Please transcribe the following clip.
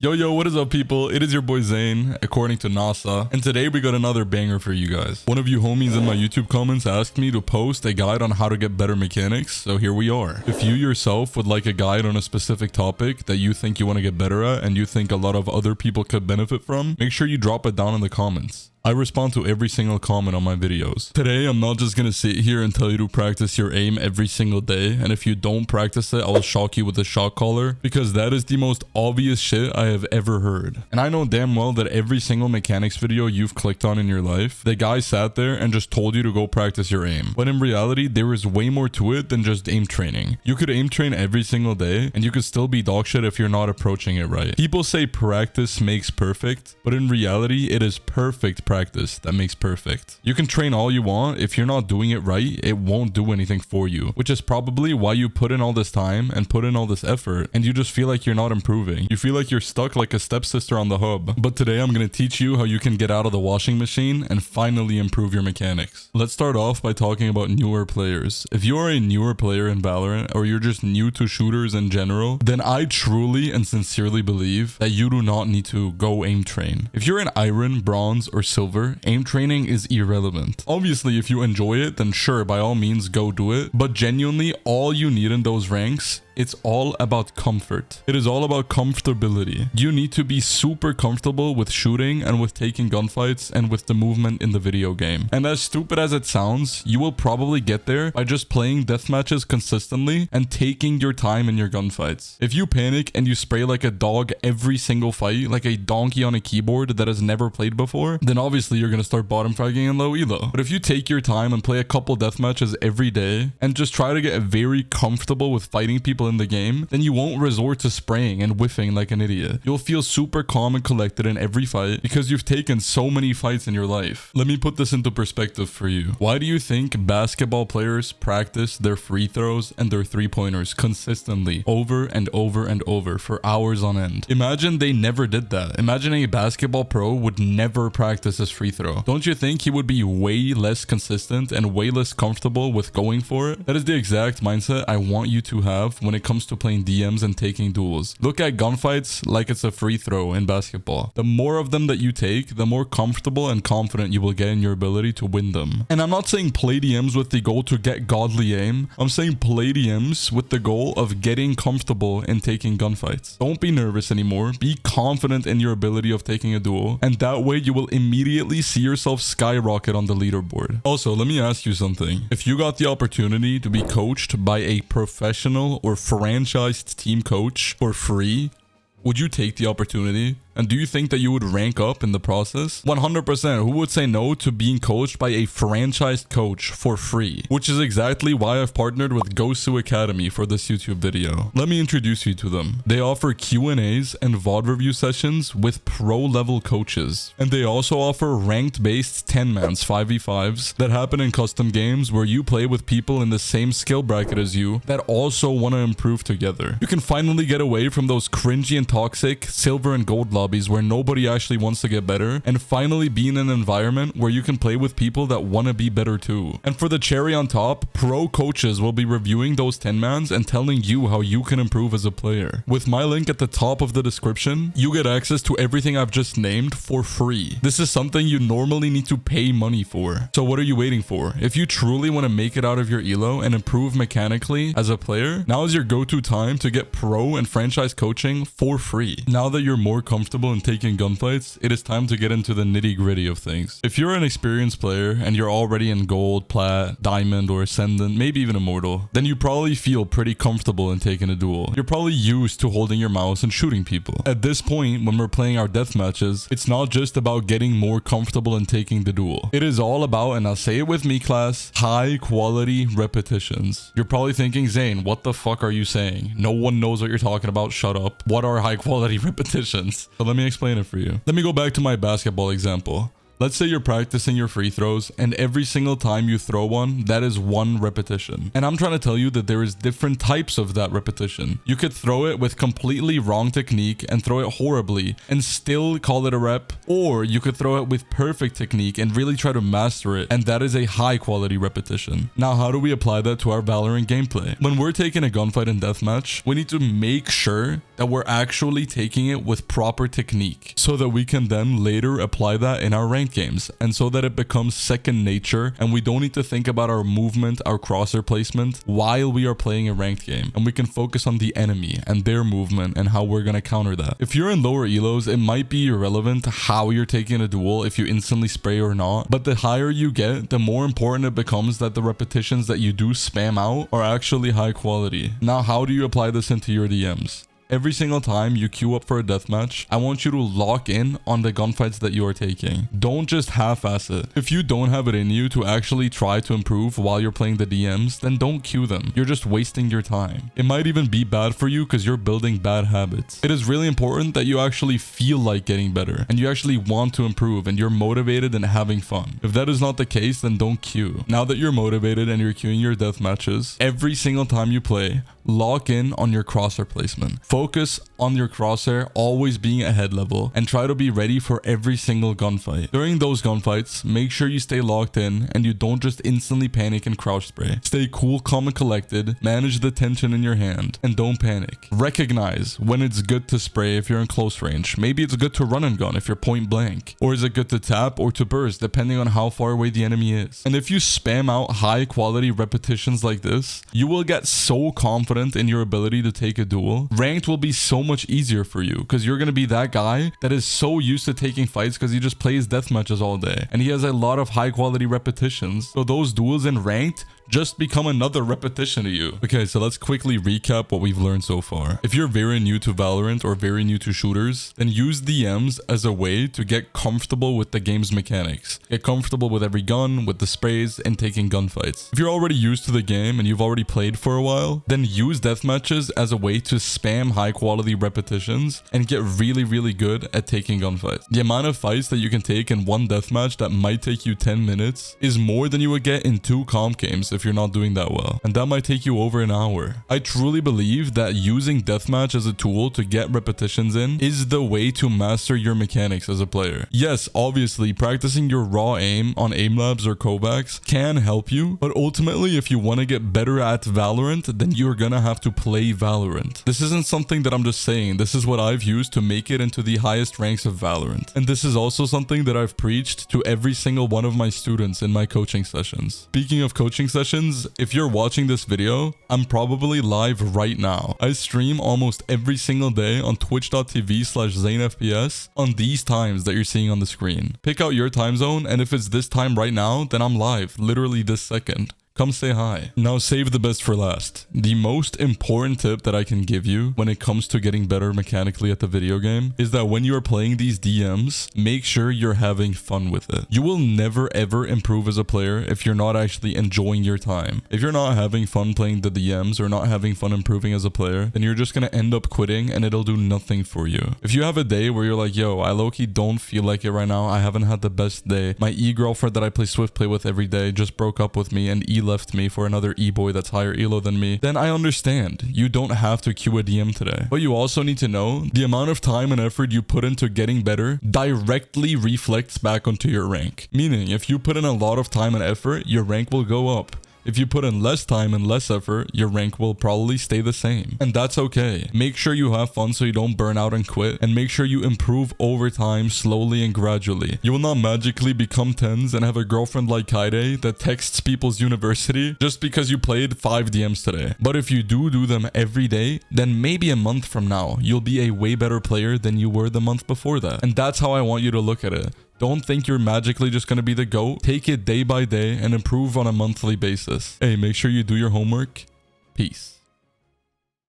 Yo, what is up, people? It is your boy Zayn, according to NASA, and today we got another banger for you guys. One of you homies in my YouTube comments asked me to post a guide on how to get better mechanics, so here we are. If you yourself would like a guide on a specific topic that you think you want to get better at and you think a lot of other people could benefit from, make sure you drop it down in the comments. I respond to every single comment on my videos. Today, I'm not just gonna sit here and tell you to practice your aim every single day, and if you don't practice it, I will shock you with a shock collar, because that is the most obvious shit I have ever heard. And I know damn well that every single mechanics video you've clicked on in your life, the guy sat there and just told you to go practice your aim. But in reality, there is way more to it than just aim training. You could aim train every single day, and you could still be dog shit if you're not approaching it right. People say practice makes perfect, but in reality, it is perfect practice that makes perfect. You can train all you want. If you're not doing it right, it won't do anything for you, which is probably why you put in all this time and put in all this effort, and you just feel like you're not improving. You feel like you're stuck like a stepsister on the hub. But today I'm going to teach you how you can get out of the washing machine and finally improve your mechanics. Let's start off by talking about newer players. If you are a newer player in Valorant, or you're just new to shooters in general, then I truly and sincerely believe that you do not need to go aim train. If you're an iron, bronze, or silver, aim training is irrelevant. Obviously, if you enjoy it, then sure, by all means go do it. But genuinely, all you need in those ranks, it's all about comfort. It is all about comfortability. You need to be super comfortable with shooting and with taking gunfights and with the movement in the video game. And as stupid as it sounds, you will probably get there by just playing deathmatches consistently and taking your time in your gunfights. If you panic and you spray like a dog every single fight, like a donkey on a keyboard that has never played before, then obviously you're gonna start bottom fragging in low elo. But if you take your time and play a couple deathmatches every day and just try to get very comfortable with fighting people in the game, then you won't resort to spraying and whiffing like an idiot. You'll feel super calm and collected in every fight because you've taken so many fights in your life. Let me put this into perspective for you. Why do you think basketball players practice their free throws and their three-pointers consistently over and over and over for hours on end? Imagine they never did that. Imagine a basketball pro would never practice his free throw. Don't you think he would be way less consistent and way less comfortable with going for it? That is the exact mindset I want you to have when it comes to playing DMs and taking duels. Look at gunfights like it's a free throw in basketball. The more of them that you take, the more comfortable and confident you will get in your ability to win them. And I'm not saying play DMs with the goal to get godly aim. I'm saying play DMs with the goal of getting comfortable in taking gunfights. Don't be nervous anymore. Be confident in your ability of taking a duel, and that way you will immediately see yourself skyrocket on the leaderboard. Also, let me ask you something. If you got the opportunity to be coached by a professional or franchised team coach for free, would you take the opportunity? And do you think that you would rank up in the process? 100%. Who would say no to being coached by a franchised coach for free? Which is exactly why I've partnered with Gosu Academy for this YouTube video. Let me introduce you to them. They offer Q&As and VOD review sessions with pro-level coaches. And they also offer ranked-based 10-mans 5v5s that happen in custom games where you play with people in the same skill bracket as you that also want to improve together. You can finally get away from those cringy and toxic silver and gold lobbies where nobody actually wants to get better, and finally be in an environment where you can play with people that want to be better too. And for the cherry on top, pro coaches will be reviewing those 10-mans and telling you how you can improve as a player. With my link at the top of the description, you get access to everything I've just named for free. This is something you normally need to pay money for. So what are you waiting for? If you truly want to make it out of your elo and improve mechanically as a player, now is your go-to time to get pro and franchise coaching for free. Now that you're more comfortable in taking gunfights, it is time to get into the nitty-gritty of things. If you're an experienced player and you're already in gold, plat, diamond, or ascendant, maybe even immortal, then you probably feel pretty comfortable in taking a duel. You're probably used to holding your mouse and shooting people. At this point, when we're playing our death matches, it's not just about getting more comfortable in taking the duel. It is all about, and I'll say it with me, class, high quality repetitions. You're probably thinking, Zayn, what the fuck are you saying? No one knows what you're talking about. Shut up. What are high quality repetitions? So let me explain it for you. Let me go back to my basketball example. Let's say you're practicing your free throws, and every single time you throw one, that is one repetition. And I'm trying to tell you that there is different types of that repetition. You could throw it with completely wrong technique and throw it horribly and still call it a rep, or you could throw it with perfect technique and really try to master it, and that is a high quality repetition. Now, how do we apply that to our Valorant gameplay? When we're taking a gunfight and deathmatch, we need to make sure that we're actually taking it with proper technique so that we can then later apply that in our ranked games, and so that it becomes second nature and we don't need to think about our movement, our crosshair placement while we are playing a ranked game, and we can focus on the enemy and their movement and how we're going to counter that. If you're in lower elos, it might be irrelevant how you're taking a duel, if you instantly spray or not, but the higher you get, the more important it becomes that the repetitions that you do spam out are actually high quality. Now, how do you apply this into your DMs? Every single time you queue up for a deathmatch, I want you to lock in on the gunfights that you are taking. Don't just half-ass it. If you don't have it in you to actually try to improve while you're playing the DMs, then don't queue them. You're just wasting your time. It might even be bad for you because you're building bad habits. It is really important that you actually feel like getting better and you actually want to improve and you're motivated and having fun. If that is not the case, then don't queue. Now that you're motivated and you're queuing your deathmatches, every single time you play, lock in on your crosshair placement. Focus on your crosshair always being at head level and try to be ready for every single gunfight. During those gunfights, make sure you stay locked in and you don't just instantly panic and crouch spray. Stay cool, calm, and collected. Manage the tension in your hand and don't panic. Recognize when it's good to spray if you're in close range. Maybe it's good to run and gun if you're point blank. Or is it good to tap or to burst depending on how far away the enemy is. And if you spam out high quality repetitions like this, you will get so confident in your ability to take a duel. Ranked will be so much easier for you because you're going to be that guy that is so used to taking fights because he just plays death matches all day and he has a lot of high quality repetitions. So those duels in ranked just become another repetition to you. Okay, so let's quickly recap what we've learned so far. If you're very new to Valorant or very new to shooters, then use DMs as a way to get comfortable with the game's mechanics. Get comfortable with every gun, with the sprays, and taking gunfights. If you're already used to the game and you've already played for a while, then use deathmatches as a way to spam high quality repetitions and get really, really good at taking gunfights. The amount of fights that you can take in one deathmatch that might take you 10 minutes is more than you would get in 2 comp games if you're not doing that well, and that might take you over an hour. I truly believe that using deathmatch as a tool to get repetitions in is the way to master your mechanics as a player. Yes, obviously practicing your raw aim on aim labs or Kovacs can help you, but ultimately if you want to get better at Valorant, then you're gonna have to play Valorant. This isn't something that I'm just saying. This is what I've used to make it into the highest ranks of Valorant, and this is also something that I've preached to every single one of my students in my coaching sessions. Speaking of coaching sessions, if you're watching this video, I'm probably live right now. I stream almost every single day on twitch.tv/zaynnfps on these times that you're seeing on the screen. Pick out your time zone, and if it's this time right now, then I'm live, literally this second. Come say hi. Now save the best for last. The most important tip that I can give you when it comes to getting better mechanically at the video game is that when you are playing these DMs, make sure you're having fun with it. You will never ever improve as a player if you're not actually enjoying your time. If you're not having fun playing the DMs or not having fun improving as a player, then you're just gonna end up quitting and it'll do nothing for you. If you have a day where you're like, yo, I low-key don't feel like it right now, I haven't had the best day, my e-girlfriend that I play Swift play with every day just broke up with me and left me for another e-boy that's higher elo than me, then I understand. You don't have to queue a DM today. But you also need to know the amount of time and effort you put into getting better directly reflects back onto your rank. Meaning, if you put in a lot of time and effort, your rank will go up. If you put in less time and less effort, your rank will probably stay the same. And that's okay. Make sure you have fun so you don't burn out and quit. And make sure you improve over time, slowly and gradually. You will not magically become 10s and have a girlfriend like Kaide that texts people's university just because you played 5 DMs today. But if you do them every day, then maybe a month from now, you'll be a way better player than you were the month before that. And that's how I want you to look at it. Don't think you're magically just going to be the GOAT. Take it day by day and improve on a monthly basis. Hey, make sure you do your homework. Peace.